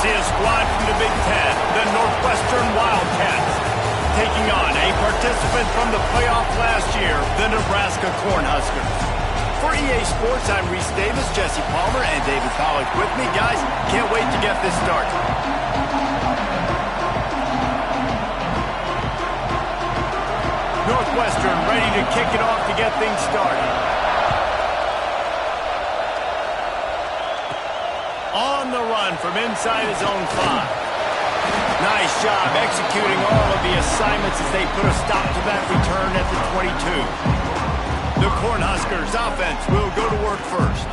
see a squad from the Big Ten, the Northwestern Wildcats, taking on a participant from the playoff last year, the Nebraska Cornhuskers. For EA Sports, I'm Reese Davis, Jesse Palmer, and David Pollack with me. Guys, can't wait to get this started. Northwestern ready to kick it off to get things started. On the run from inside his own 5. Nice job executing all of the assignments as they put a stop to that return at the 22. The Cornhuskers offense will go to work first.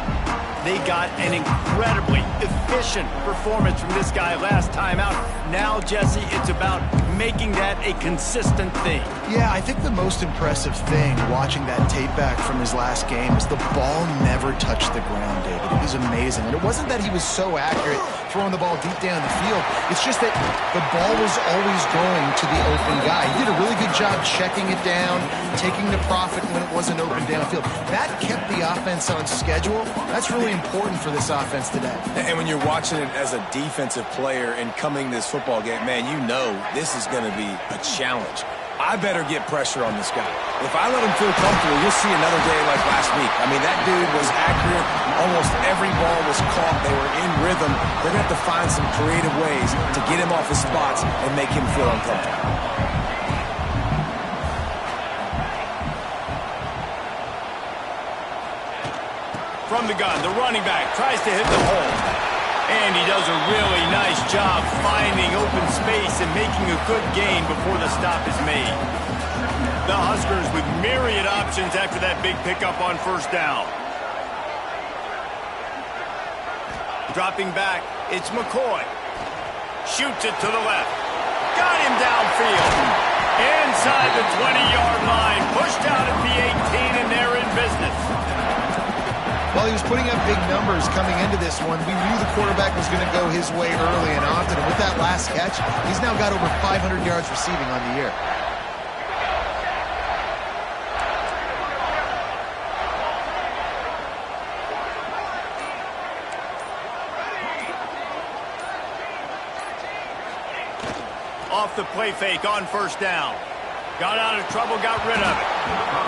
They got an incredibly efficient performance from this guy last time out. Now, Jesse, it's about making that a consistent thing. Yeah, I think the most impressive thing watching that tape back from his last game is the ball never touched the ground, David. It was amazing. And it wasn't that he was so accurate throwing the ball deep down the field. It's just that the ball was always going to the open guy. He did a really good job checking it down, taking the profit when it wasn't open downfield. That kept the offense on schedule. That's really important for this offense today. And when you're watching it as a defensive player and coming to this football game, man, you know this is going to be a challenge. I better get pressure on this guy. If I let him feel comfortable, you'll see another day like last week. I mean, that dude was accurate. Almost every ball was caught. They were in rhythm. They're going to have to find some creative ways to get him off his spots and make him feel uncomfortable. From the gun, the running back tries to hit the hole. And he does a really nice job finding open space and making a good gain before the stop is made. The Huskers with myriad options after that big pickup on first down. Dropping back, it's McCoy. Shoots it to the left. Got him downfield. Inside the 20-yard line. Pushed out at the 18, and they're in business. While he was putting up big numbers coming into this one, we knew the quarterback was going to go his way early and often. And with that last catch, he's now got over 500 yards receiving on the year. Off the play fake on first down. Got out of trouble, got rid of it.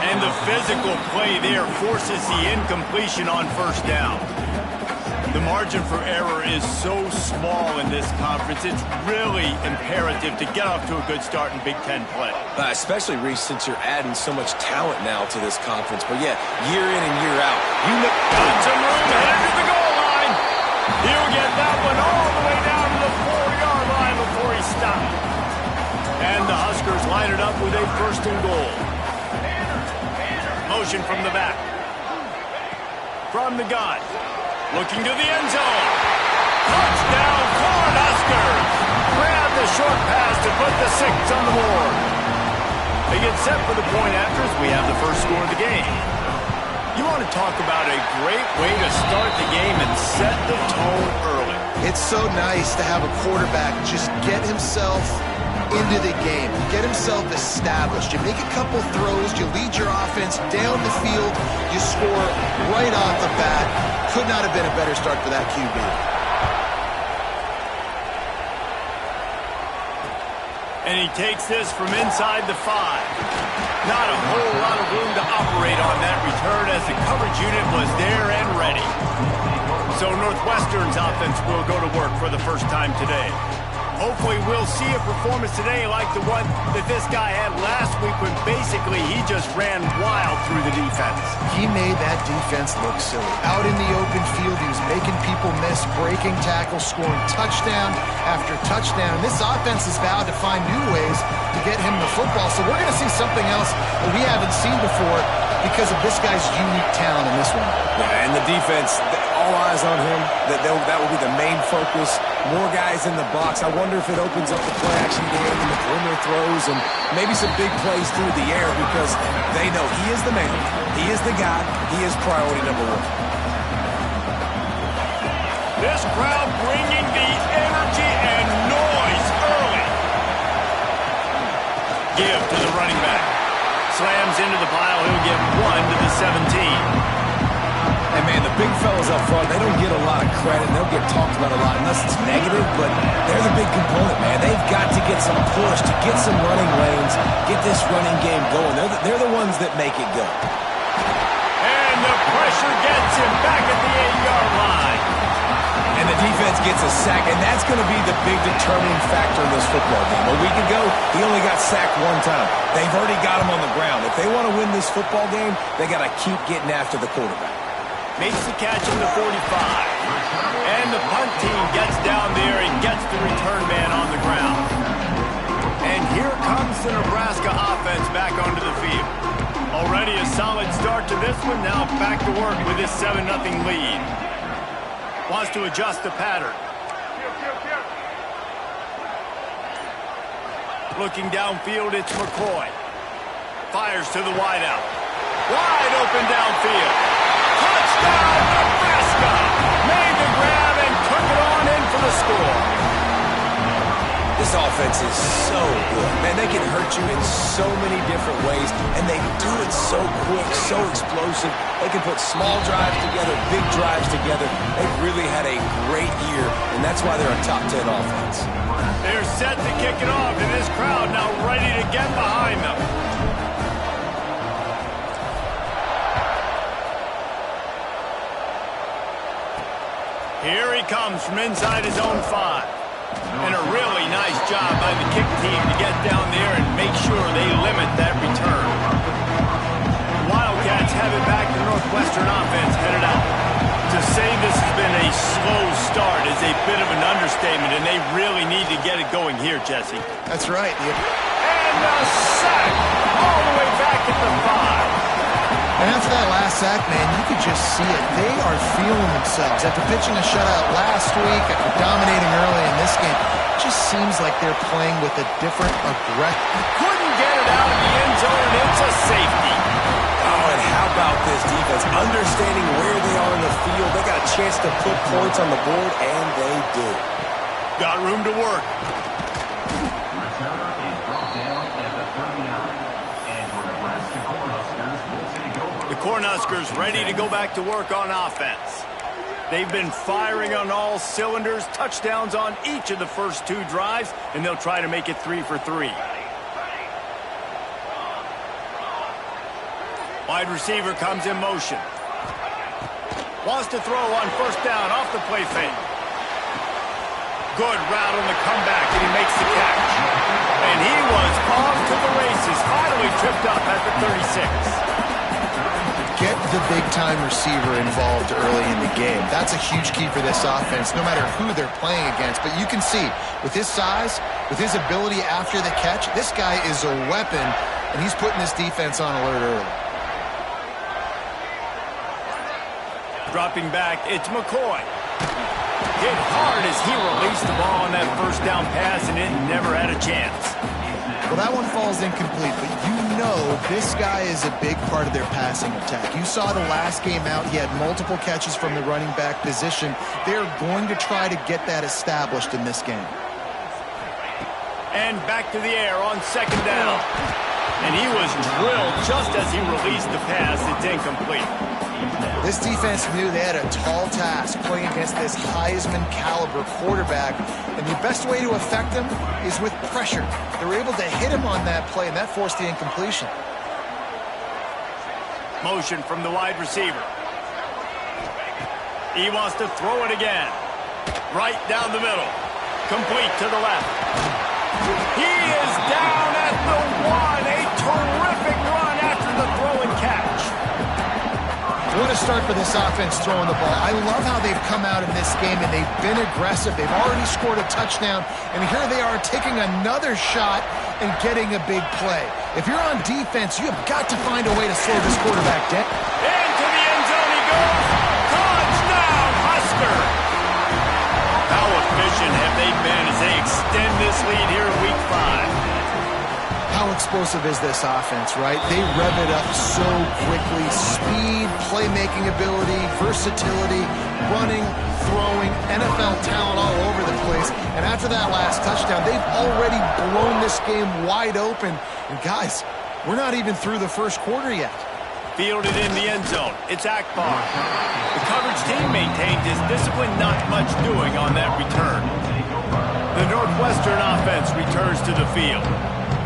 And the physical play there forces the incompletion on first down. The margin for error is so small in this conference, it's really imperative to get off to a good start in Big Ten play. Especially, Reese, since you're adding so much talent now to this conference. But yeah, year in and year out. You know, got some room headed to the goal line. He'll get that one all the way down to the 4-yard line before he stops. And the Huskers line it up with a first and goal. Motion from the back. From the gun. Looking to the end zone. Touchdown, Cornhuskers! Grab the short pass to put the 6 on the board. They get set for the point after as we have the first score of the game. You want to talk about a great way to start the game and set the tone early. It's so nice to have a quarterback just get himself into the game, get himself established. You make a couple throws, you lead your offense down the field, you score right off the bat. Could not have been a better start for that QB. And he takes this from inside the 5. Not a whole lot of room to operate on that return as the coverage unit was there and ready. So Northwestern's offense will go to work for the first time today. Hopefully we'll see a performance today like the one that this guy had last week when basically he just ran wild through the defense. He made that defense look silly. Out in the open field, he was making people miss, breaking tackles, scoring touchdown after touchdown. This offense has vowed to find new ways to get him the football. So we're going to see something else that we haven't seen before because of this guy's unique talent in this one. Yeah, and the defense, all eyes on him. That will be the main focus. More guys in the box. I wonder if it opens up the play-action game and the perimeter throws and maybe some big plays through the air because they know he is the man, he is the guy, he is priority number 1. This crowd bringing the energy and noise early. Give to the running back. Slams into the pile. He'll get 1 to the 17. And man, the big fellas up front, they don't get a lot of credit. They'll get talked about a lot unless it's negative, but they're the big component, man. They've got to get some push, to get some running lanes, get this running game going. They're the ones that make it go. And the pressure gets him back at the 8-yard line. And the defense gets a sack, and that's going to be the big determining factor in this football game. A week ago, he only got sacked one time. They've already got him on the ground. If they want to win this football game, they got to keep getting after the quarterback. Makes the catch in the 45. And the punt team gets down there and gets the return man on the ground. And here comes the Nebraska offense back onto the field. Already a solid start to this one. Now back to work with this 7-0 lead. Wants to adjust the pattern. Looking downfield, it's McCoy. Fires to the wideout. Wide open downfield. Touchdown, Nebraska! Made the grab and took it on in for the score. This offense is so good. Man, they can hurt you in so many different ways, and they do it so quick, so explosive. They can put small drives together, big drives together. They've really had a great year, and that's why they're a top 10 offense. They're set to kick it off, and this crowd now ready to get behind them. Here he comes from inside his own 5. And a really nice job by the kick team to get down there and make sure they limit that return. The Wildcats have it back to Northwestern offense headed out. To say this has been a slow start is a bit of an understatement, and they really need to get it going here, Jesse. That's right. And a sack all the way back at the 5. And after that last sack, man, you could just see it. They are feeling themselves. After pitching a shutout last week, after dominating early in this game, it just seems like they're playing with a different aggression. Couldn't get it out of the end zone, and it's a safety. Oh, and how about this defense? Understanding where they are in the field, they got a chance to put points on the board, and they do. Got room to work. Cornhuskers ready to go back to work on offense. They've been firing on all cylinders, touchdowns on each of the first 2 drives, and they'll try to make it 3 for 3. Wide receiver comes in motion. Wants to throw on first down off the play fake. Good route on the comeback, and he makes the catch. And he was off to the races, finally tripped up at the 36. Get the big-time receiver involved early in the game. That's a huge key for this offense, no matter who they're playing against. But you can see, with his size, with his ability after the catch, this guy is a weapon, and he's putting this defense on alert early. Dropping back, it's McCoy. Hit hard as he released the ball on that first down pass, and it never had a chance. Well, that one falls incomplete, but you know this guy is a big part of their passing attack. You saw the last game out, he had multiple catches from the running back position. They're going to try to get that established in this game. And back to the air on second down. And he was drilled just as he released the pass. It's incomplete. This defense knew they had a tall task playing against this Heisman caliber quarterback, and the best way to affect him is with pressure. They were able to hit him on that play, and that forced the incompletion. Motion from the wide receiver. He wants to throw it again. Right down the middle. Complete to the left. He is down at the 1. A terrific run after the throw and catch. What a start for this offense throwing the ball. I love how they've come out in this game, and they've been aggressive. They've already scored a touchdown, and here they are taking another shot and getting a big play. If you're on defense, you have got to find a way to slow this quarterback down. Into the end zone he goes. Touchdown, Husker. How efficient have they been as they extend this lead here in Week 5? How explosive is this offense, right? They rev it up so quickly. Speed, playmaking ability, versatility, running, throwing, NFL talent all over the place. And after that last touchdown, they've already blown this game wide open. And guys, we're not even through the first quarter yet. Fielded in the end zone. It's Akbar. The coverage team maintained his discipline, not much doing on that return. The Northwestern offense returns to the field.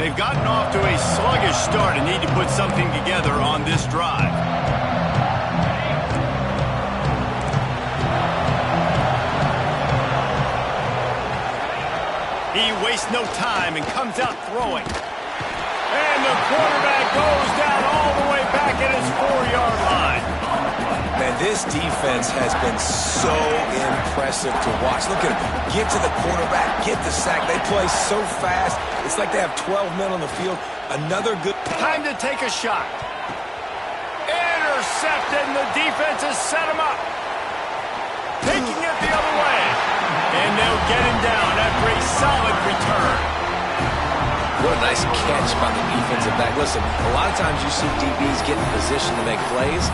They've gotten off to a sluggish start and need to put something together on this drive. He wastes no time and comes out throwing. And the quarterback goes down all the way back at his 4-yard line. Man, this defense has been so impressive to watch. Look at them. Get to the quarterback, get the sack. They play so fast. It's like they have 12 men on the field. Another good... Time to take a shot. Intercepted, and the defense has set him up. Taking it the other way. And they'll get him down after a solid return. What a nice catch by the defensive back. Listen, a lot of times you see DBs get in position to make plays,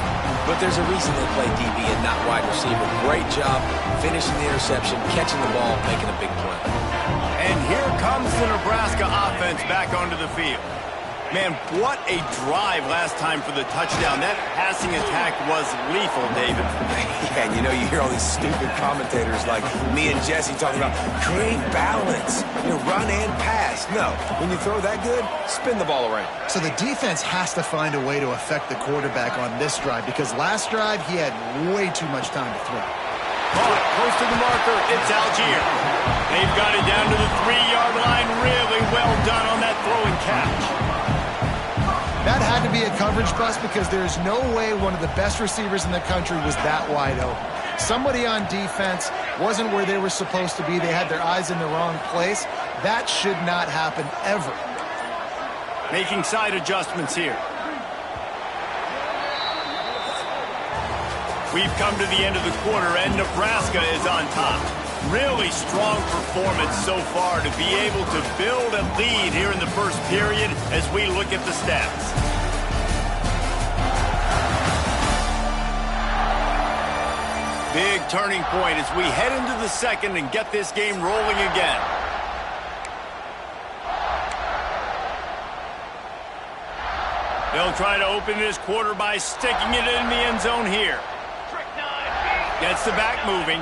but there's a reason they play DB and not wide receiver. Great job finishing the interception, catching the ball, making a big play. And here comes the Nebraska offense back onto the field. Man, what a drive last time for the touchdown. That passing attack was lethal, David. Yeah, and you know, you hear all these stupid commentators like me and Jesse talking about create balance, run and pass. No, when you throw that good, spin the ball around. So the defense has to find a way to affect the quarterback on this drive because last drive he had way too much time to throw. Close to the marker, it's Algier. They've got it down to the 3-yard line. Really well done on that throw and catch. That had to be a coverage bust because there's no way one of the best receivers in the country was that wide open. Somebody on defense wasn't where they were supposed to be. They had their eyes in the wrong place. That should not happen ever. Making side adjustments here. We've come to the end of the quarter, and Nebraska is on top. Really strong performance so far to be able to build a lead here in the first period as we look at the stats. Big turning point as we head into the second and get this game rolling again. They'll try to open this quarter by sticking it in the end zone here. Gets the back moving.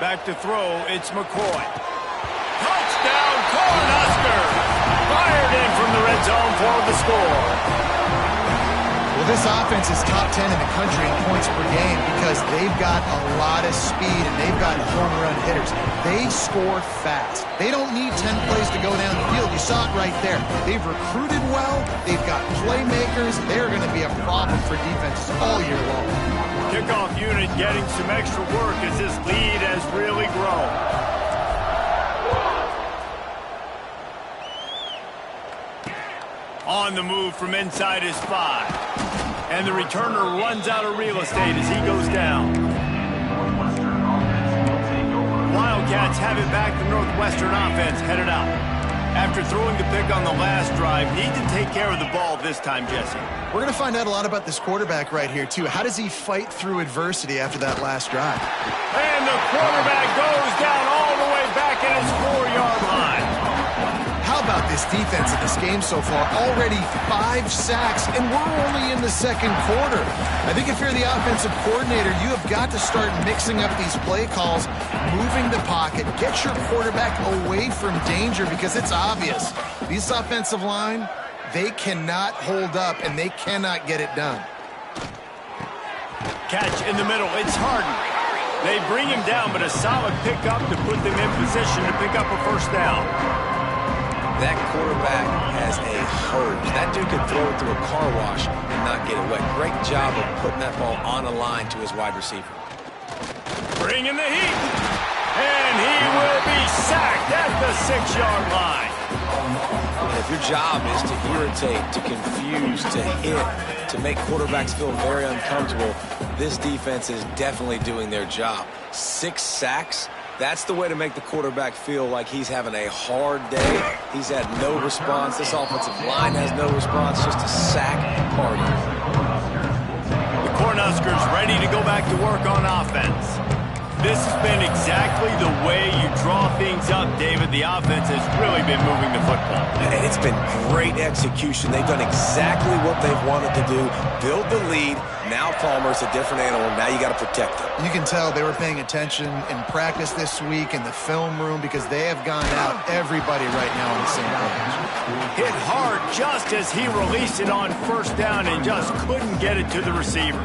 Back to throw, it's McCoy. Touchdown, Cornhuskers! Fired in from the red zone for the score. Well, this offense is top 10 in the country in points per game because they've got a lot of speed and they've got home run hitters. They score fast. They don't need 10 plays to go down the field. You saw it right there. They've recruited well. They've got playmakers. They're going to be a problem for defenses all year long. Kickoff unit getting some extra work as this lead has really grown. On the move from inside his 5. And the returner runs out of real estate as he goes down. Wildcats have it back. The Northwestern offense headed out. After throwing the pick on the last drive, need to take care of the ball this time, Jesse. We're going to find out a lot about this quarterback right here, too. How does he fight through adversity after that last drive? And the quarterback goes down all the way back at his 4-yard line. How about this defense in this game so far? Already 5 sacks, and we're only in the second quarter. I think if you're the offensive coordinator, you have got to start mixing up these play calls, moving the pocket, get your quarterback away from danger because it's obvious. This offensive line, they cannot hold up, and they cannot get it done. Catch in the middle. It's Harden. They bring him down, but a solid pickup to put them in position to pick up a first down. That quarterback has a hose. That dude could throw it through a car wash and not get it wet. Great job of putting that ball on a line to his wide receiver. Bringing the heat. And he will be sacked at the 6-yard line. And if your job is to irritate, to confuse, to hit, to make quarterbacks feel very uncomfortable, this defense is definitely doing their job. 6 sacks. That's the way to make the quarterback feel like he's having a hard day. He's had no response. This offensive line has no response. Just a sack party. The Cornhuskers ready to go back to work on offense. This has been exactly the way you draw things up, David. The offense has really been moving the football. And it's been great execution. They've done exactly what they've wanted to do. Build the lead. Now Palmer's a different animal. Now you got to protect him. You can tell they were paying attention in practice this week in the film room because they have gone out everybody right now on the same page. Hit hard just as he released it on first down and just couldn't get it to the receiver.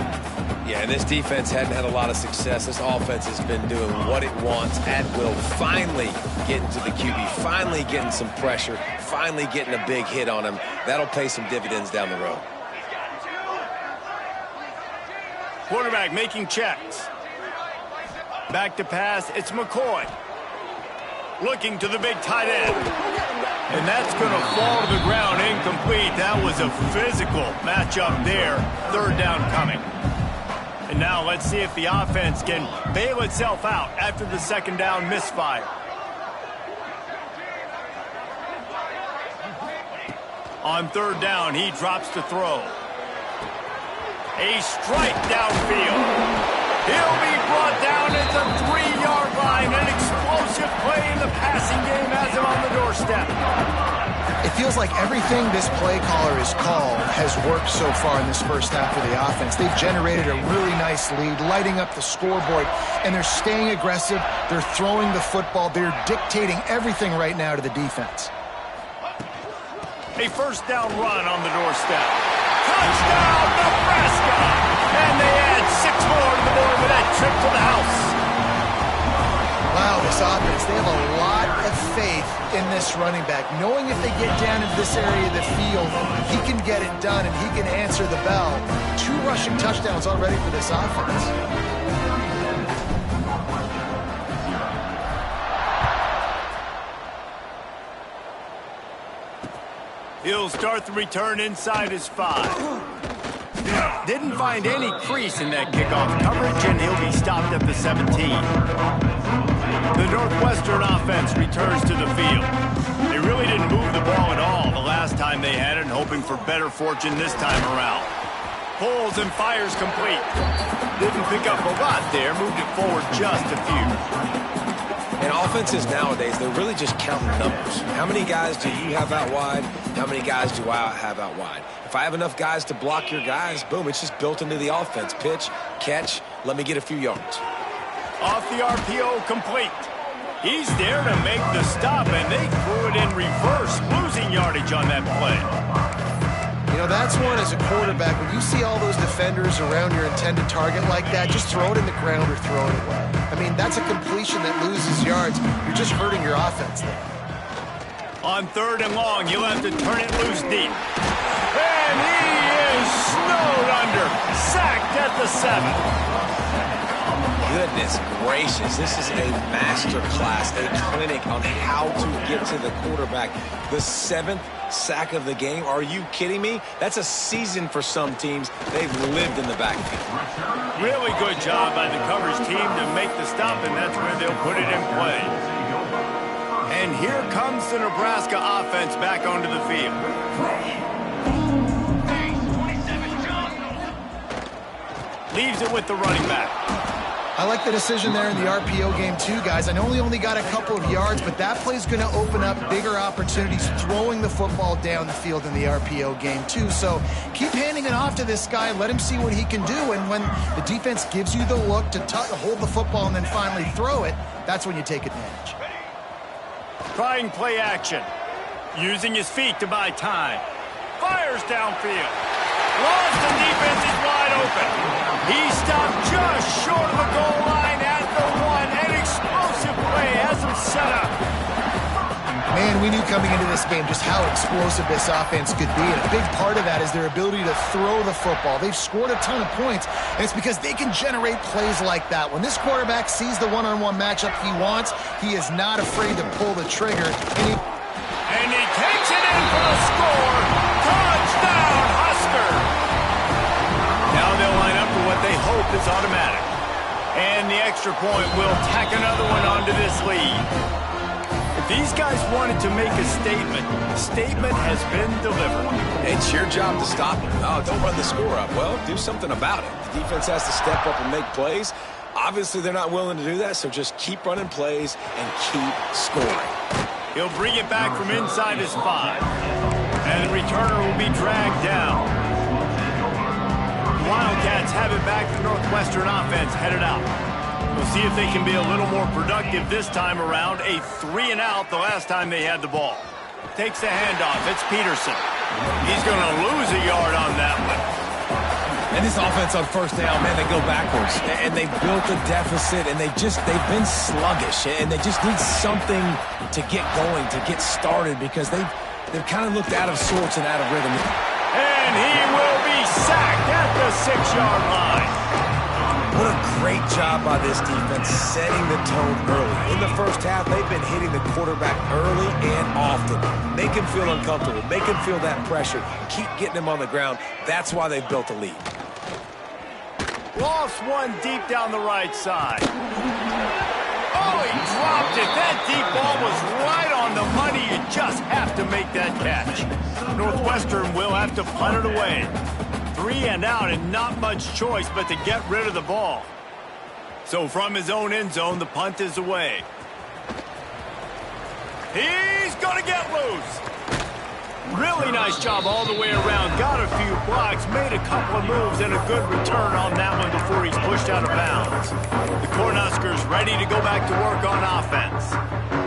Yeah, this defense hadn't had a lot of success. This offense has been doing what it wants at will. Finally getting to the QB, finally getting some pressure, finally getting a big hit on him. That'll pay some dividends down the road. Quarterback making checks. Back to pass, it's McCoy. Looking to the big tight end. And that's going to fall to the ground, incomplete. That was a physical matchup there. Third down coming. And now let's see if the offense can bail itself out after the second down misfire. On third down, he drops to throw. A strike downfield. He'll be brought down at the 3-yard line. An explosive play in the passing game has him on the doorstep. It feels like everything this play caller has called has worked so far in this first half of the offense. They've generated a really nice lead, lighting up the scoreboard, and they're staying aggressive. They're throwing the football. They're dictating everything right now to the defense. A first down run on the doorstep. Touchdown, Nebraska! And they add 6 more to the board with that trip to the house. Wow, this offense, they have a lot of faith in this running back, knowing if they get down into this area of the field, he can get it done and he can answer the bell. 2 rushing touchdowns already for this offense. He'll start the return inside his 5. Didn't find any crease in that kickoff coverage, and he'll be stopped at the 17. The Northwestern offense returns to the field. They really didn't move the ball at all the last time they had it, hoping for better fortune this time around. Pulls and fires complete. Didn't pick up a lot there, moved it forward just a few. And offenses nowadays, they're really just counting numbers. How many guys do you have out wide? How many guys do I have out wide? If I have enough guys to block your guys, boom, it's just built into the offense. Pitch, catch, let me get a few yards. Off the RPO, complete. He's there to make the stop, and they threw it in reverse, losing yardage on that play. You know, that's one as a quarterback. When you see all those defenders around your intended target like that, just throw it in the ground or throw it away. I mean, that's a completion that loses yards. You're just hurting your offense there. On third and long, you'll have to turn it loose deep. And he is snowed under. Sacked at the 7. Goodness gracious, this is a master class, a clinic on how to get to the quarterback. The 7th sack of the game. Are you kidding me? That's a season for some teams. They've lived in the backfield. Really good job by the coverage team to make the stop, and that's where they'll put it in play. And here comes the Nebraska offense back onto the field. Leaves it with the running back. I like the decision there in the RPO game too, guys. I know he only got a couple of yards, but that play's going to open up bigger opportunities throwing the football down the field in the RPO game too. So keep handing it off to this guy. Let him see what he can do. And when the defense gives you the look to hold the football and then finally throw it, that's when you take advantage. Trying play action. Using his feet to buy time. Fires downfield. Lost the defense is wide open. He stopped just short of the goal line at the 1. An explosive play has him set up. Man, we knew coming into this game just how explosive this offense could be. And a big part of that is their ability to throw the football. They've scored a ton of points, and it's because they can generate plays like that. When this quarterback sees the one-on-one matchup he wants, he is not afraid to pull the trigger. And he takes it in for the score. Touchdown, Husker! Now they'll line up for what they hope is automatic. And the extra point will tack another one onto this lead. If these guys wanted to make a statement, the statement has been delivered. It's your job to stop them. Oh, don't run the score up. Well, do something about it. The defense has to step up and make plays. Obviously, they're not willing to do that, so just keep running plays and keep scoring. He'll bring it back from inside his 5. And the returner will be dragged down. The Wildcats have it back. The Northwestern offense headed out. We'll see if they can be a little more productive this time around. A 3-and-out the last time they had the ball. Takes the handoff. It's Peterson. He's going to lose a yard on that one. And this offense on first down, man, they go backwards. And they built a deficit, and they've been sluggish. And they just need something to get going, to get started, because they've kind of looked out of sorts and out of rhythm. And he will be sacked at the 6-yard line. What a great job by this defense setting the tone early. In the first half, they've been hitting the quarterback early and often. Make him feel uncomfortable. Make him feel that pressure. Keep getting him on the ground. That's why they've built a lead. Lost one deep down the right side. Oh, he dropped it. That deep ball was right on the money. You just have to make that catch. Northwestern will have to punt it away. 3-and-out and not much choice but to get rid of the ball. So from his own end zone, the punt is away. He's going to get loose. Really nice job all the way around. Got a few blocks, made a couple of moves, and a good return on that one before he's pushed out of bounds. The Cornhuskers ready to go back to work on offense.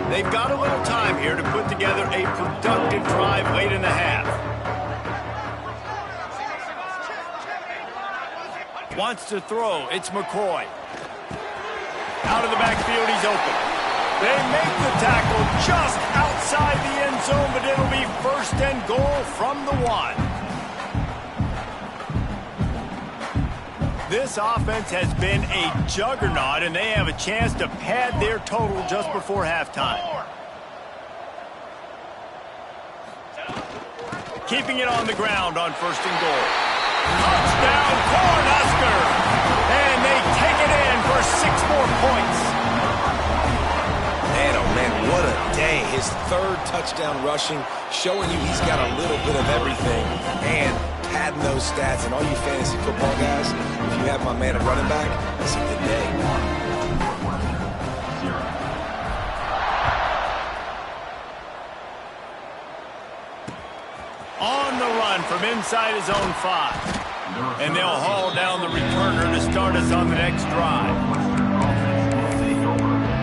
They've got a little time here to put together a productive drive late in the half. Wants to throw. It's McCoy. Out of the backfield, he's open. They make the tackle just outside the end zone, but it'll be 1st and goal from the 1. This offense has been a juggernaut, and they have a chance to pad their total just before halftime. Keeping it on the ground on 1st and goal. Touchdown, Cornhuskers! And they take it in for 6 more points. Man, oh man, what a day. His 3rd touchdown rushing, showing you he's got a little bit of everything and padding those stats. And all you fantasy football guys, if you have my man at running back, it's a good day. On the run from inside his own 5. And they'll haul down the returner to start us on the next drive.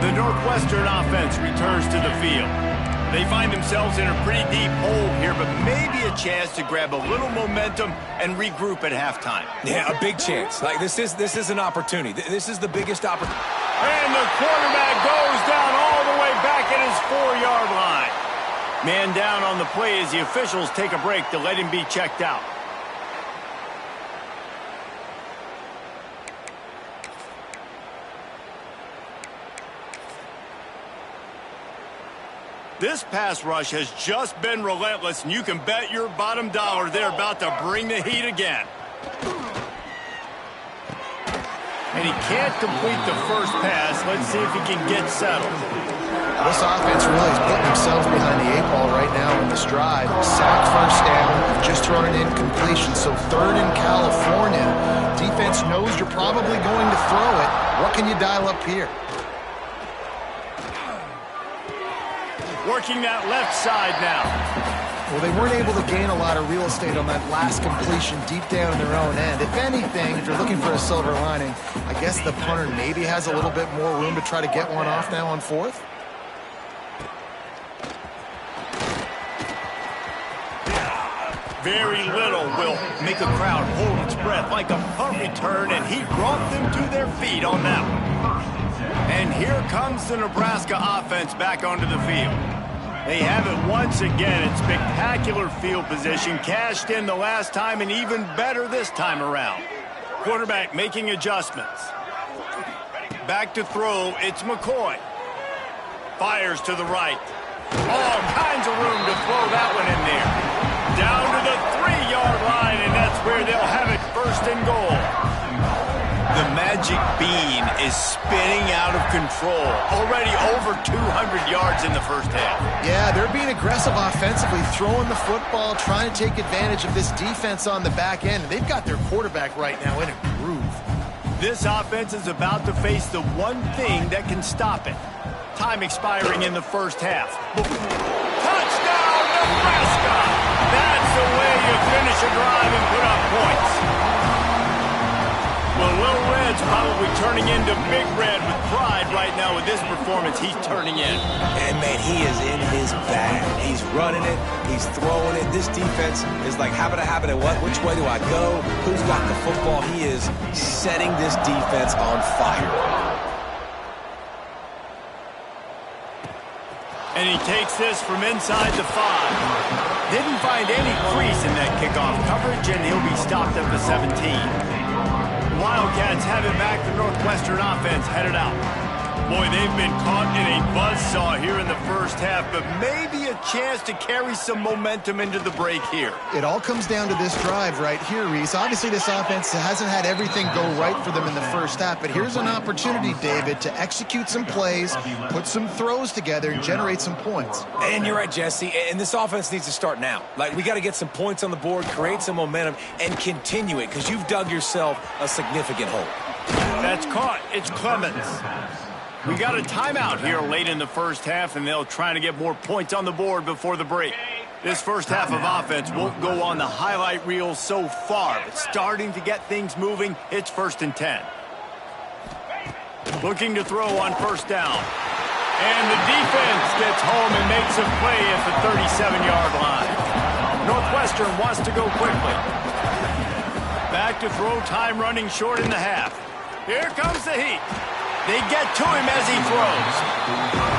The Northwestern offense returns to the field. They find themselves in a pretty deep hole here, but maybe a chance to grab a little momentum and regroup at halftime. Yeah, a big chance. Like this is an opportunity. This is the biggest opportunity. And the quarterback goes down all the way back at his 4-yard line. Man down on the play as the officials take a break to let him be checked out. This pass rush has just been relentless, and you can bet your bottom dollar they're about to bring the heat again. And he can't complete the first pass. Let's see if he can get settled. This offense really is putting themselves behind the 8 ball right now in this drive. Sack 1st down, just thrown an incompletion. So 3rd in California. Defense knows you're probably going to throw it. What can you dial up here? Working that left side now. Well, they weren't able to gain a lot of real estate on that last completion deep down in their own end. If anything, if you're looking for a silver lining, I guess the punter maybe has a little bit more room to try to get one off now on 4th. Very little will make a crowd hold its breath like a punt return, and he brought them to their feet on that one. And here comes the Nebraska offense back onto the field. They have it once again in spectacular field position, cashed in the last time and even better this time around. Quarterback making adjustments. Back to throw, it's McCoy. Fires to the right. All kinds of room to throw that one in there. Down to the 3-yard line, and that's where they'll have it 1st and goal. The magic bean is spinning out of control. Already over 200 yards in the first half. Yeah, they're being aggressive offensively, throwing the football, trying to take advantage of this defense on the back end. And they've got their quarterback right now in a groove. This offense is about to face the one thing that can stop it. Time expiring in the first half. Touchdown, Nebraska! That's the way you finish a drive and put up points. Well, Little Red's probably turning into Big Red with pride right now with this performance he's turning in. And, man, he is in his bag. He's running it. He's throwing it. This defense is like, habit, what? Which way do I go? Who's got the football? He is setting this defense on fire. And he takes this from inside the 5. Didn't find any crease in that kickoff coverage, and he'll be stopped at the 17. Wildcats have it back. The Northwestern offense headed out. Boy, they've been caught in a buzzsaw here in the first half, but maybe a chance to carry some momentum into the break here. It all comes down to this drive right here, Reese. Obviously, this offense hasn't had everything go right for them in the first half, but here's an opportunity, David, to execute some plays, put some throws together, and generate some points. And you're right, Jesse, and this offense needs to start now. Like, we got to get some points on the board, create some momentum, and continue it, because you've dug yourself a significant hole. That's caught. It's Clemens. We got a timeout here late in the first half, and they'll try to get more points on the board before the break. This first half of offense won't go on the highlight reel so far, but starting to get things moving. It's 1st and 10. Looking to throw on first down. And the defense gets home and makes a play at the 37-yard line. Northwestern wants to go quickly. Back to throw, time running short in the half. Here comes the heat. They get to him as he throws.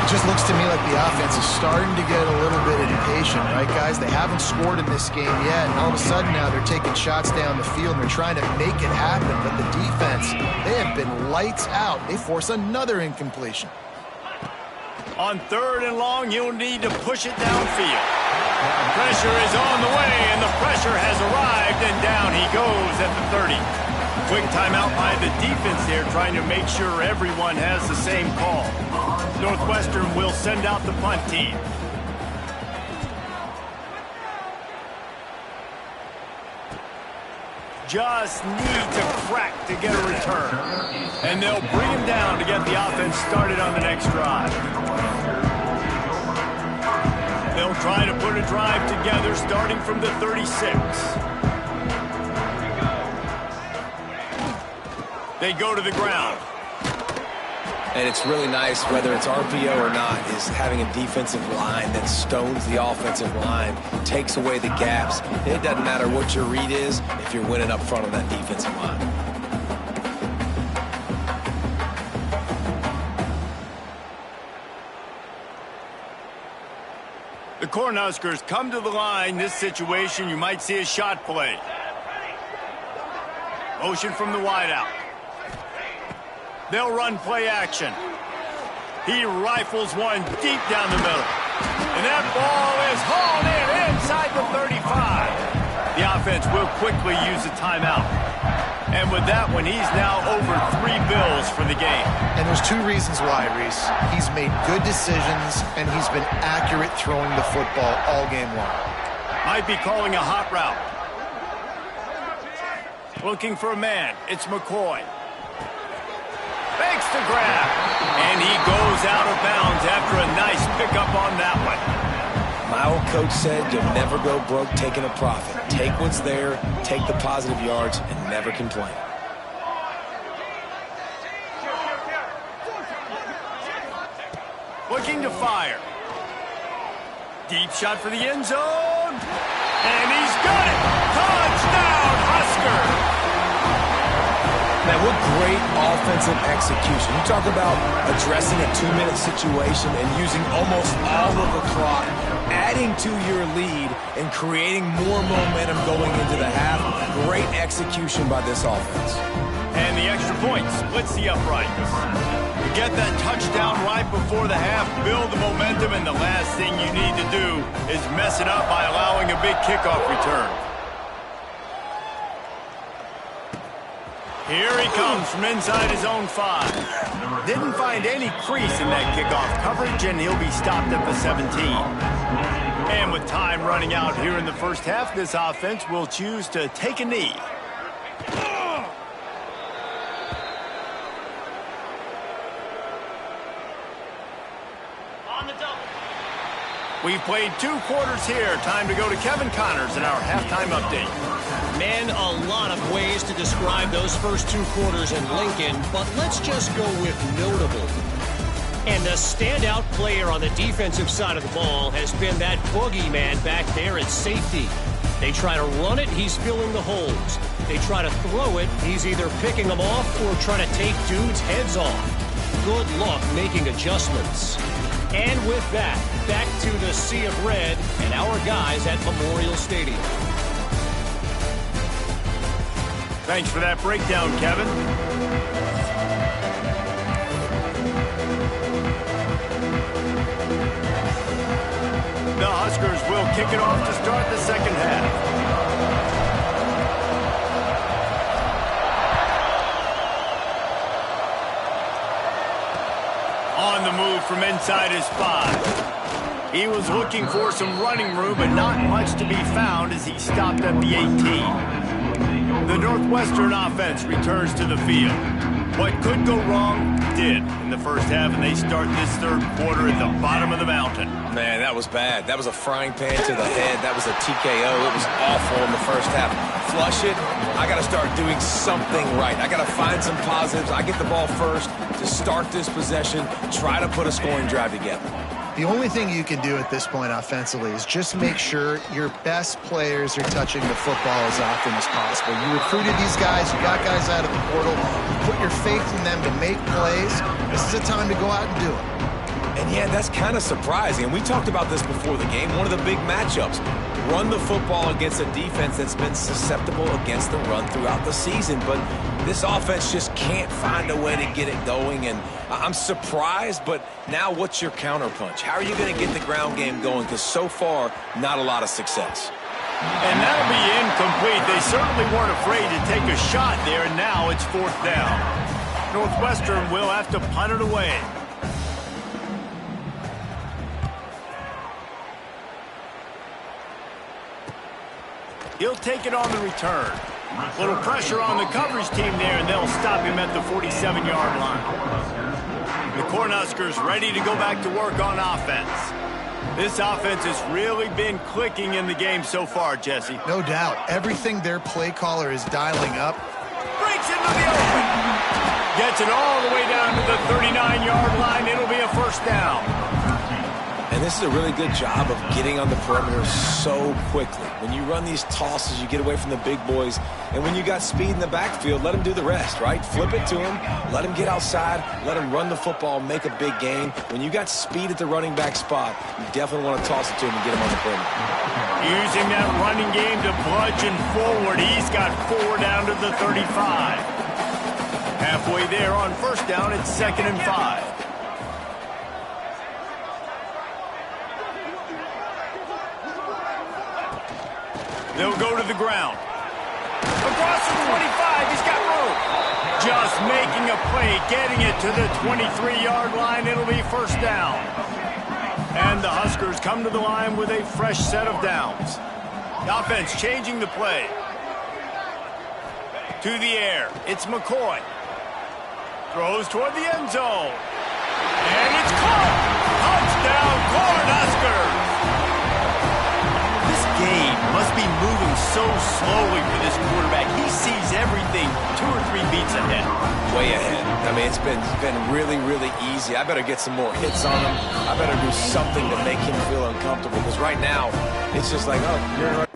It just looks to me like the offense is starting to get a little bit impatient, right, guys? They haven't scored in this game yet, and all of a sudden now they're taking shots down the field and they're trying to make it happen. But the defense, they have been lights out. They force another incompletion. On 3rd and long, you'll need to push it downfield. Pressure is on the way, and the pressure has arrived, and down he goes at the 30. Quick timeout by the defense there, trying to make sure everyone has the same call. Northwestern will send out the punt team. Just need to crack to get a return. And they'll bring him down to get the offense started on the next drive. They'll try to put a drive together starting from the 36. They go to the ground. And it's really nice, whether it's RPO or not, is having a defensive line that stones the offensive line, takes away the gaps. It doesn't matter what your read is if you're winning up front on that defensive line. The Cornhuskers come to the line. This situation, you might see a shot play. Motion from the wideout. They'll run play action. He rifles one deep down the middle. And that ball is hauled in inside the 35. The offense will quickly use a timeout. And with that one, he's now over 3 bills for the game. And there's 2 reasons why, Reese. He's made good decisions, and he's been accurate throwing the football all game long. Might be calling a hot route. Looking for a man. It's McCoy. Makes the grab. And he goes out of bounds after a nice pickup on that one. My old coach said you'll never go broke taking a profit. Take what's there, take the positive yards, and never complain. Looking to fire. Deep shot for the end zone. And he's got it. Touchdown, Husker. Man, what great offensive execution. You talk about addressing a 2-minute situation and using almost all of the clock, adding to your lead and creating more momentum going into the half. Great execution by this offense. And the extra point splits the uprights. You get that touchdown right before the half, build the momentum, and the last thing you need to do is mess it up by allowing a big kickoff return. Here he comes from inside his own 5. Didn't find any crease in that kickoff coverage, and he'll be stopped at the 17. And with time running out here in the first half, this offense will choose to take a knee. We've played 2 quarters here. Time to go to Kevin Connors in our halftime update. Man, a lot of ways to describe those first 2 quarters in Lincoln, but let's just go with notable. And the standout player on the defensive side of the ball has been that boogeyman back there at safety. They try to run it, he's filling the holes. They try to throw it, he's either picking them off or trying to take dudes' heads off. Good luck making adjustments. And with that, back to the sea of red and our guys at Memorial Stadium. Thanks for that breakdown, Kevin. The Huskers will kick it off to start the second half. On the move from inside his 5. He was looking for some running room, but not much to be found as he stopped at the 18. The Northwestern offense returns to the field. What could go wrong did in the first half, and they start this third quarter at the bottom of the mountain. Man, that was bad. That was a frying pan to the head. That was a TKO. It was awful in the first half. Flush it. I got to start doing something right. I got to find some positives. I get the ball first to start this possession, try to put a scoring drive together. The only thing you can do at this point offensively is just make sure your best players are touching the football as often as possible. You recruited these guys, you got guys out of the portal, you put your faith in them to make plays. This is a time to go out and do it. And yeah, that's kind of surprising. And we talked about this before the game. One of the big matchups. Run the football against a defense that's been susceptible against the run throughout the season. But this offense just can't find a way to get it going. And I'm surprised, but now what's your counterpunch? How are you going to get the ground game going? Because so far, not a lot of success. And that'll be incomplete. They certainly weren't afraid to take a shot there, and now it's 4th down. Northwestern will have to punt it away. He'll take it on the return. Little pressure on the coverage team there, and they'll stop him at the 47-yard line. The Cornhuskers ready to go back to work on offense. This offense has really been clicking in the game so far, Jesse. No doubt. Everything their play caller is dialing up. Breaks into the open. Gets it all the way down to the 39-yard line. It'll be a first down. And this is a really good job of getting on the perimeter so quickly. When you run these tosses, you get away from the big boys. And when you got speed in the backfield, let them do the rest, right? Flip it to them, let them get outside, let them run the football, make a big gain. When you got speed at the running back spot, you definitely want to toss it to him and get him on the perimeter. Using that running game to bludgeon forward. He's got 4 down to the 35. Halfway there on first down, it's 2nd and 5. They'll go to the ground. Across the 25, he's got room. Just making a play, getting it to the 23-yard line. It'll be first down. And the Huskers come to the line with a fresh set of downs. The offense changing the play. To the air, it's McCoy. Throws toward the end zone. And it's caught. Touchdown, Cornhuskers. Game must be moving so slowly for this quarterback. He sees everything 2 or 3 beats ahead. Way ahead. I mean, it's been really, really easy. I better get some more hits on him. I better do something to make him feel uncomfortable, because right now, it's just like, oh, you're right.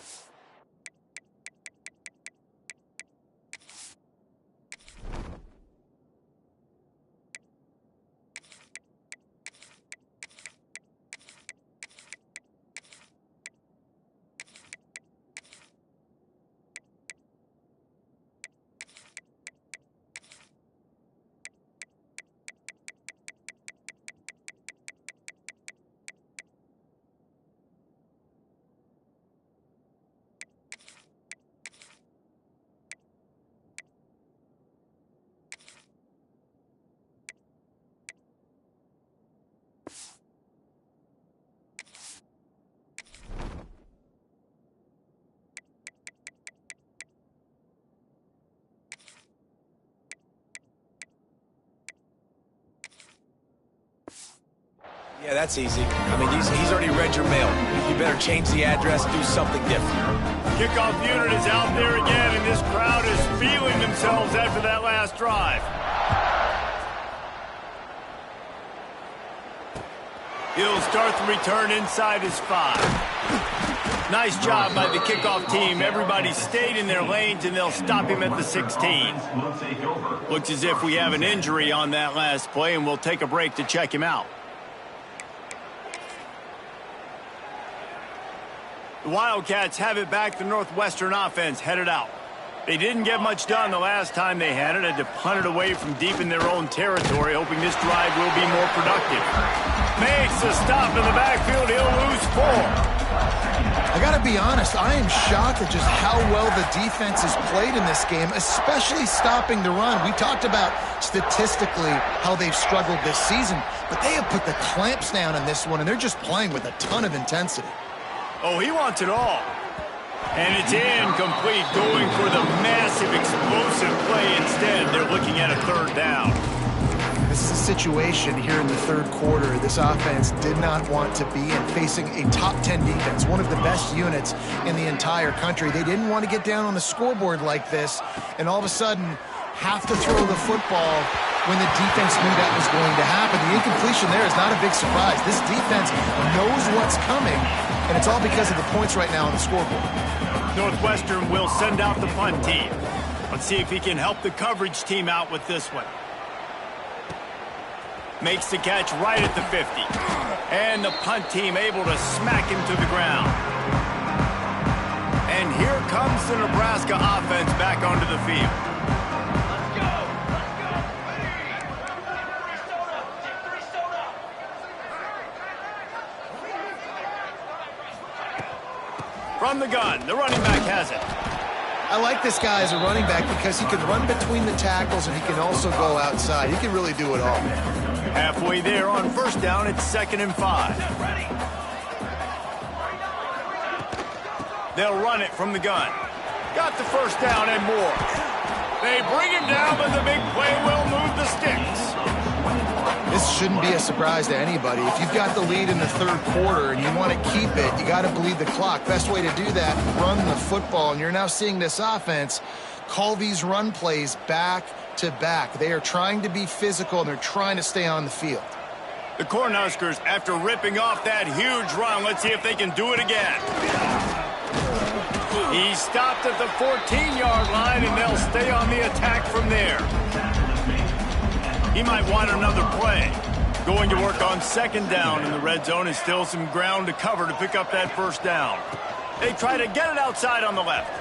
Yeah, that's easy. I mean, he's already read your mail. You better change the address, do something different. Kickoff unit is out there again, and this crowd is feeling themselves after that last drive. He'll start the return inside his 5. Nice job by the kickoff team. Everybody stayed in their lanes, and they'll stop him at the 16. Looks as if we have an injury on that last play, and we'll take a break to check him out. The Wildcats have it back. The Northwestern offense headed out. They didn't get much done the last time they had it. Had to punt it away from deep in their own territory, hoping this drive will be more productive. Makes a stop in the backfield. He'll lose 4. I got to be honest, I am shocked at just how well the defense has played in this game, especially stopping the run. We talked about statistically how they've struggled this season, but they have put the clamps down in this one, and they're just playing with a ton of intensity. Oh, he wants it all. And it's incomplete, going for the massive, explosive play instead. They're looking at a 3rd down. This is a situation here in the 3rd quarter this offense did not want to be in, facing a top 10 defense, one of the best units in the entire country. They didn't want to get down on the scoreboard like this, and all of a sudden have to throw the football when the defense knew that was going to happen. The incompletion there is not a big surprise. This defense knows what's coming, and it's all because of the points right now on the scoreboard. Northwestern will send out the punt team. Let's see if he can help the coverage team out with this one. Makes the catch right at the 50. And the punt team able to smack him to the ground. And here comes the Nebraska offense back onto the field. From the gun, the running back has it. I like this guy as a running back because he can run between the tackles and he can also go outside. He can really do it all. Halfway there on 1st down, it's 2nd and 5. They'll run it from the gun. Got the 1st down and more. They bring him down, but the big play will move the sticks. This shouldn't be a surprise to anybody. If you've got the lead in the 3rd quarter and you want to keep it, you got to bleed the clock. Best way to do that, run the football. And you're now seeing this offense call these run plays back to back. They are trying to be physical, and they're trying to stay on the field. The Cornhuskers, after ripping off that huge run, let's see if they can do it again. He stopped at the 14-yard line, and they'll stay on the attack from there. He might want another play. Going to work on 2nd down in the red zone, and still some ground to cover to pick up that 1st down. They try to get it outside on the left.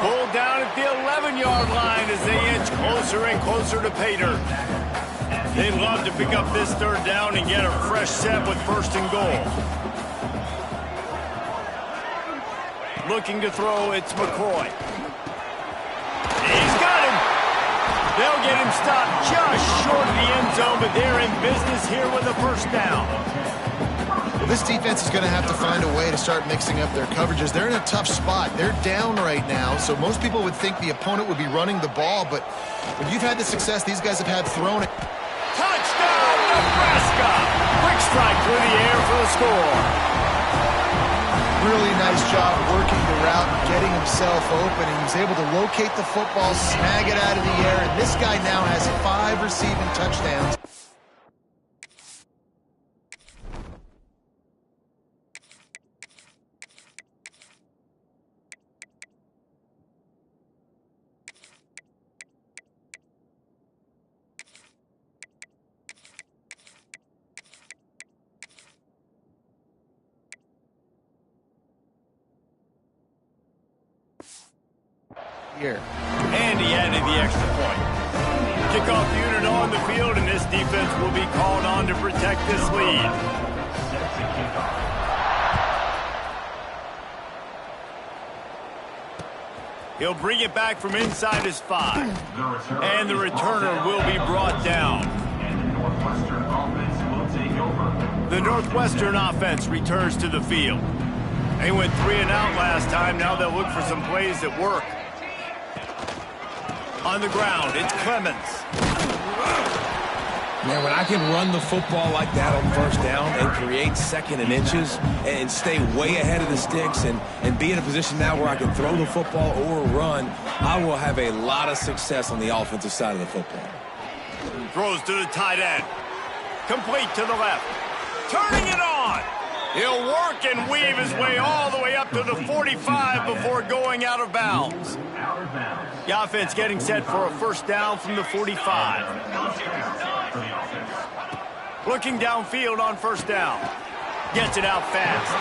Pulled down at the 11-yard line as they inch closer and closer to pay dirt. They'd love to pick up this 3rd down and get a fresh set with 1st and goal. Looking to throw, it's McCoy. He's got him. They'll get him stopped just short of the end zone, but they're in business here with a 1st down. Well, this defense is going to have to find a way to start mixing up their coverages. They're in a tough spot. They're down right now, so most people would think the opponent would be running the ball, but when you've had the success these guys have had throwing it. Touchdown, Nebraska! Quick strike through the air for the score. Really nice job working the route and getting himself open, and he was able to locate the football, snag it out of the air, and this guy now has 5 receiving touchdowns. Here. And he added the extra point. Kickoff unit on the field, and this defense will be called on to protect this lead. He'll bring it back from inside his 5. And the returner will be brought down. The Northwestern offense returns to the field. They went 3 and out last time. Now they'll look for some plays that work. On the ground, it's Clemens. Man, when I can run the football like that on first down and create second and inches and stay way ahead of the sticks and be in a position now where I can throw the football or run, I will have a lot of success on the offensive side of the football. Throws to the tight end. Complete to the left. Turning it on. He'll work and weave his way all the way up to the 45 before going out of bounds. The offense getting set for a first down from the 45. Looking downfield on first down. Gets it out fast.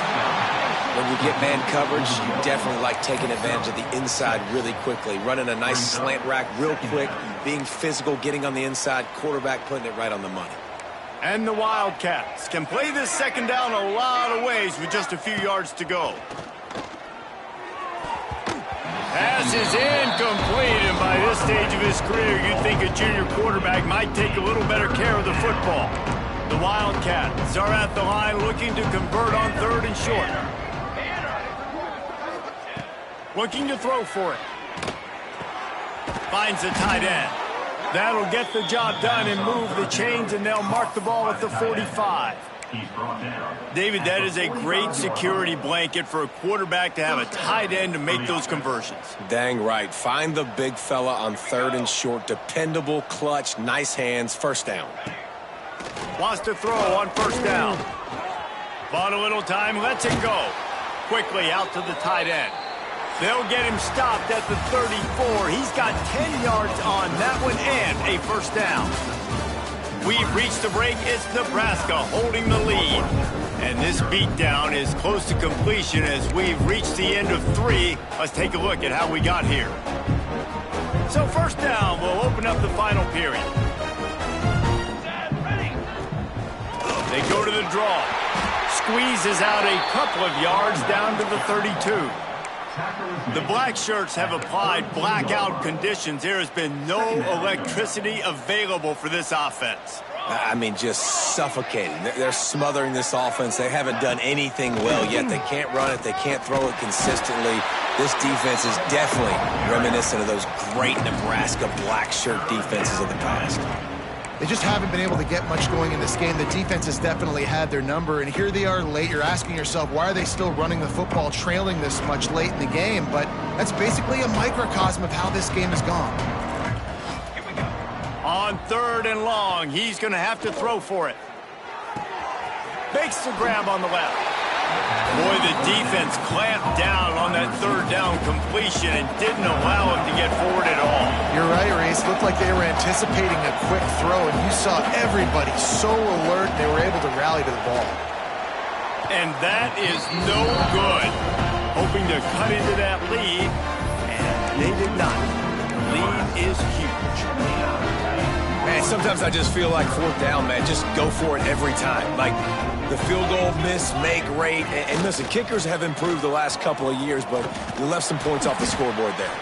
When you get man coverage, you definitely like taking advantage of the inside really quickly. Running a nice slant rack real quick, being physical, getting on the inside, quarterback putting it right on the money. And the Wildcats can play this second down a lot of ways with just a few yards to go. Pass is incomplete, and by this stage of his career, you'd think a junior quarterback might take a little better care of the football. The Wildcats are at the line looking to convert on third and short. Looking to throw for it. Finds the tight end. That'll get the job done and move the chains, and they'll mark the ball at the 45. David, that is a great security blanket for a quarterback to have a tight end to make those conversions. Dang right. Find the big fella on third and short. Dependable, clutch, nice hands, first down. Wants to throw on first down. Bought a little time, lets it go. Quickly out to the tight end. They'll get him stopped at the 34. He's got 10 yards on that one and a first down. We've reached the break. It's Nebraska holding the lead. And this beatdown is close to completion as we've reached the end of 3. Let's take a look at how we got here. So first down will open up the final period. They go to the draw. Squeezes out a couple of yards down to the 32. The black shirts have applied blackout conditions. There has been no electricity available for this offense. I mean, just suffocating. They're smothering this offense. They haven't done anything well yet. They can't run it. They can't throw it consistently. This defense is definitely reminiscent of those great Nebraska black shirt defenses of the past. They just haven't been able to get much going in this game. The defense has definitely had their number, and here they are late. You're asking yourself, why are they still running the football, trailing this much late in the game? But that's basically a microcosm of how this game has gone. On third and long, he's going to have to throw for it. Makes the grab on the left. Boy, the defense clamped down on that third down completion and didn't allow him to get forward at all. You're right, Reese. Looked like they were anticipating a quick throw, and you saw everybody so alert they were able to rally to the ball. And that is no good. Hoping to cut into that lead, and they did not. The lead is huge. Man, sometimes I just feel like fourth down, man. Just go for it every time. Like, the field goal miss, make great. And listen, kickers have improved the last couple of years, but you left some points off the scoreboard there.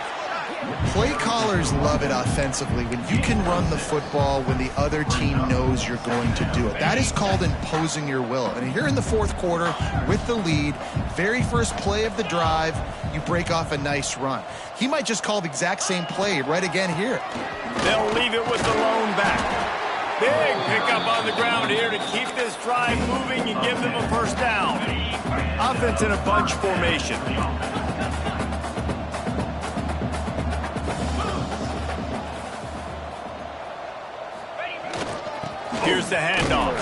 Play callers love it offensively when you can run the football when the other team knows you're going to do it. That is called imposing your will. And here in the fourth quarter with the lead, very first play of the drive, you break off a nice run. He might just call the exact same play right again here. They'll leave it with the lone back. Big pickup on the ground here to keep this drive moving and give them a first down. Offense in a bunch formation. Here's the handoff.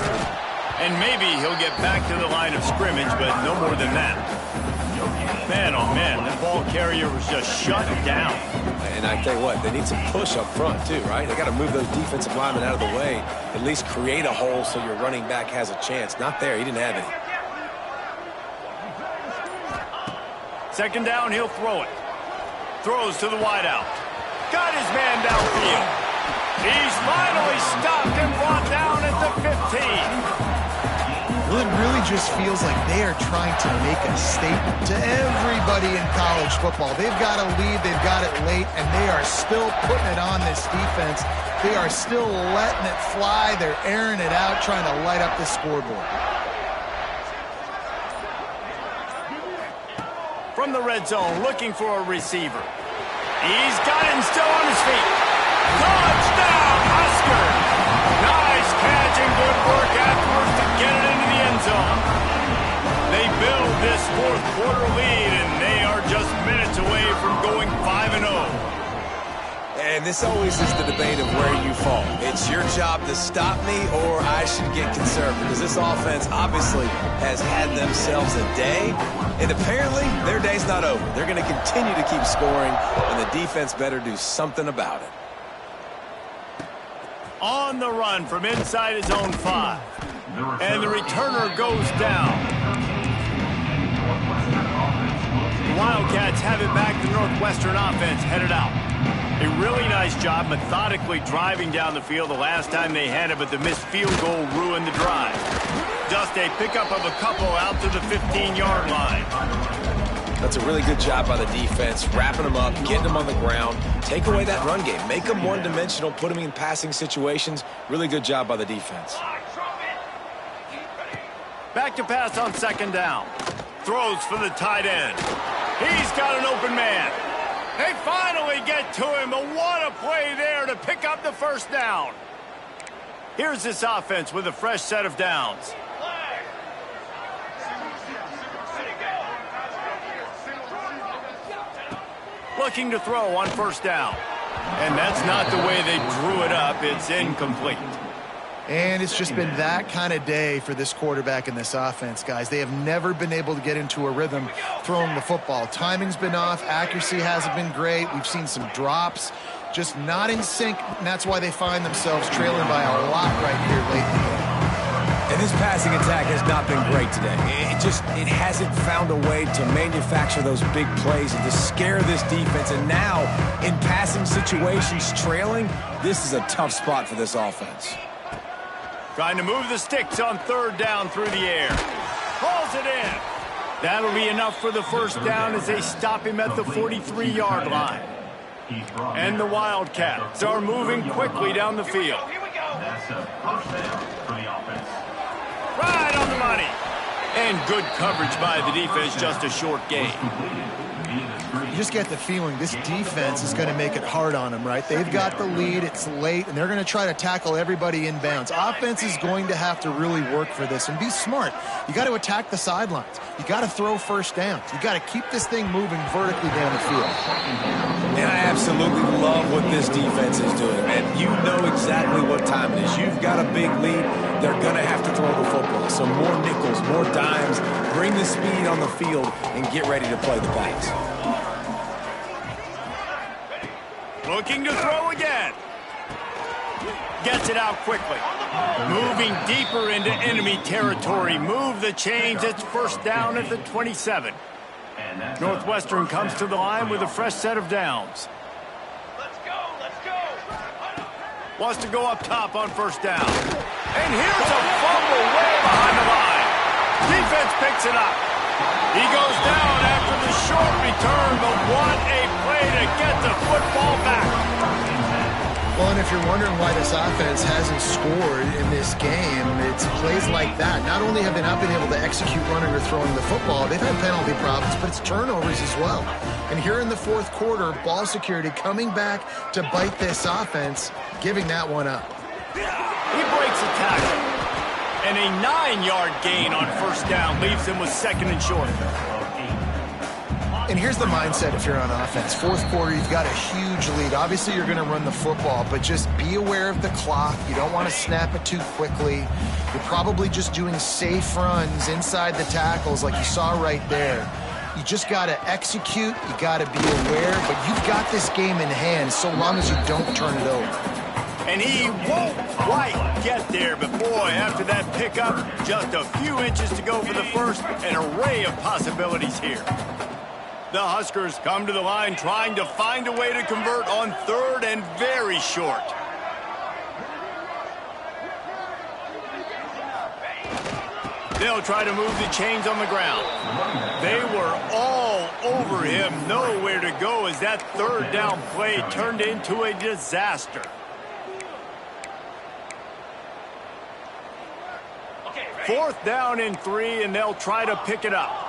And maybe he'll get back to the line of scrimmage, but no more than that. Man, oh man, that ball carrier was just shut down. And I tell you what, they need some push up front too, right? They got to move those defensive linemen out of the way, at least create a hole so your running back has a chance. Not there, he didn't have any. Second down, he'll throw it. Throws to the wideout. Got his man downfield. He's finally stopped and brought down at the 15. Well, it really just feels like they are trying to make a statement to everybody in college football. They've got a lead, they've got it late, and they are still putting it on this defense. They are still letting it fly. They're airing it out, trying to light up the scoreboard. From the red zone, looking for a receiver. He's got him still on his feet. Touchdown, Husker! Nice catch. this fourth quarter lead, and they are just minutes away from going 5-0. And this always is the debate of where you fall. It's your job to stop me, or I should get concerned, because this offense obviously has had themselves a day, and apparently their day's not over. They're going to continue to keep scoring, and the defense better do something about it. On the run from inside his own 5. And the returner goes down. The Wildcats have it back. The Northwestern offense headed out. A really nice job methodically driving down the field the last time they had it, but the missed field goal ruined the drive. Just a pickup of a couple out to the 15-yard line. That's a really good job by the defense, wrapping them up, getting them on the ground, take away that run game, make them one-dimensional, put them in passing situations. Really good job by the defense. Back to pass on second down. Throws for the tight end. He's got an open man. They finally get to him, but what a play there to pick up the first down. Here's this offense with a fresh set of downs. Looking to throw on first down. And that's not the way they drew it up. It's incomplete. And it's just been that kind of day for this quarterback and this offense, guys. They have never been able to get into a rhythm throwing the football. Timing's been off. Accuracy hasn't been great. We've seen some drops. Just not in sync, and that's why they find themselves trailing by a lot right here late in the game. And this passing attack has not been great today. It hasn't found a way to manufacture those big plays and to scare this defense. And now, in passing situations, trailing, this is a tough spot for this offense. Trying to move the sticks on third down through the air. Calls it in. That'll be enough for the first down as they stop him at the 43-yard line. And the Wildcats are moving quickly down the field. Right on the money. And good coverage by the defense, just a short gain. You just get the feeling this defense is going to make it hard on them, right? They've got the lead, it's late, and they're going to try to tackle everybody inbounds. Offense is going to have to really work for this and be smart. You got to attack the sidelines. You got to throw first downs. You got to keep this thing moving vertically down the field. And I absolutely love what this defense is doing, man. You know exactly what time it is. You've got a big lead. They're going to have to throw the football. So more nickels, more dimes, bring the speed on the field, and get ready to play the backs. Looking to throw again. Gets it out quickly. Moving deeper into enemy territory. Move the chains. It's first down at the 27. Northwestern comes to the line with a fresh set of downs. Let's go. Wants to go up top on first down. And here's a fumble way behind the line. Defense picks it up. He goes down after the short return, but what a play to get the football back. Well, and if you're wondering why this offense hasn't scored in this game, it's plays like that. Not only have they not been able to execute running or throwing the football, they've had penalty problems, but it's turnovers as well. And here in the fourth quarter, ball security coming back to bite this offense, giving that one up. He breaks a tackle. And a 9-yard gain on first down leaves him with second and short. And here's the mindset if you're on offense. Fourth quarter, you've got a huge lead. Obviously, you're going to run the football, but just be aware of the clock. You don't want to snap it too quickly. You're probably just doing safe runs inside the tackles like you saw right there. You just got to execute. You got to be aware, but you've got this game in hand so long as you don't turn it over. And he won't quite get there, but boy, after that pickup, just a few inches to go for the first, an array of possibilities here. The Huskers come to the line trying to find a way to convert on third and very short. They'll try to move the chains on the ground. They were all over him, nowhere to go as that third down play turned into a disaster. Fourth down and 3, and they'll try to pick it up.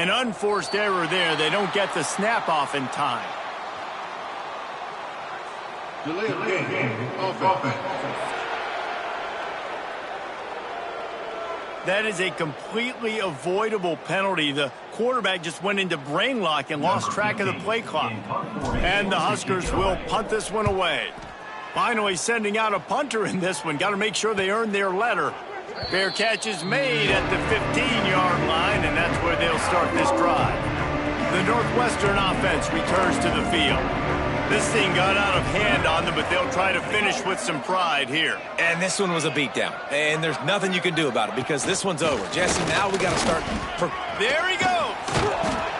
An unforced error there. They don't get the snap off in time. Delay of game. Offense. That is a completely avoidable penalty. The quarterback just went into brain lock and lost track of the play clock. And the Huskers will punt this one away. Finally sending out a punter in this one. Got to make sure they earn their letter. Fair catch is made at the 15-yard line, and that's where they'll start this drive. The Northwestern offense returns to the field. This thing got out of hand on them, but they'll try to finish with some pride here. And this one was a beatdown. And there's nothing you can do about it because this one's over. Jesse, now we got to start. There he goes.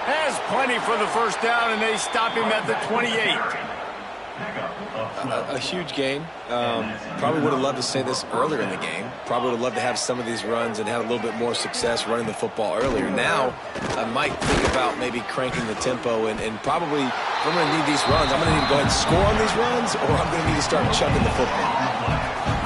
Has plenty for the first down, and they stop him at the 28. A huge gain. Probably would have loved to say this earlier in the game. Probably would have loved to have some of these runs and have a little bit more success running the football earlier. Now, I might think about maybe cranking the tempo and probably, if I'm going to need these runs, I'm going to need to go ahead and score on these runs, or I'm going to need to start chucking the football.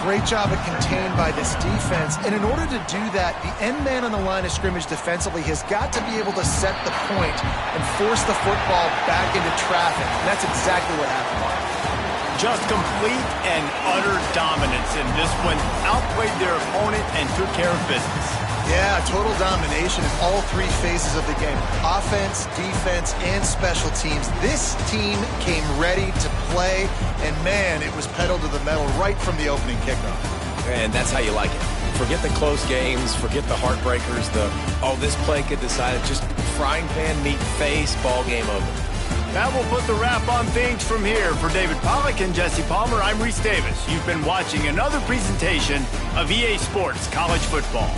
Great job of contained by this defense. And in order to do that, the end man on the line of scrimmage defensively has got to be able to set the point and force the football back into traffic. And that's exactly what happened. Just complete and utter dominance in this one. Outplayed their opponent and took care of business. Yeah, total domination in all three phases of the game. Offense, defense, and special teams. This team came ready to play, and man, it was pedal to the metal right from the opening kickoff. And that's how you like it. Forget the close games, forget the heartbreakers, this play could decide it. Just frying pan, meat face, ball game over. That will put the wrap on things from here. For David Pollack and Jesse Palmer, I'm Reese Davis. You've been watching another presentation of EA Sports College Football.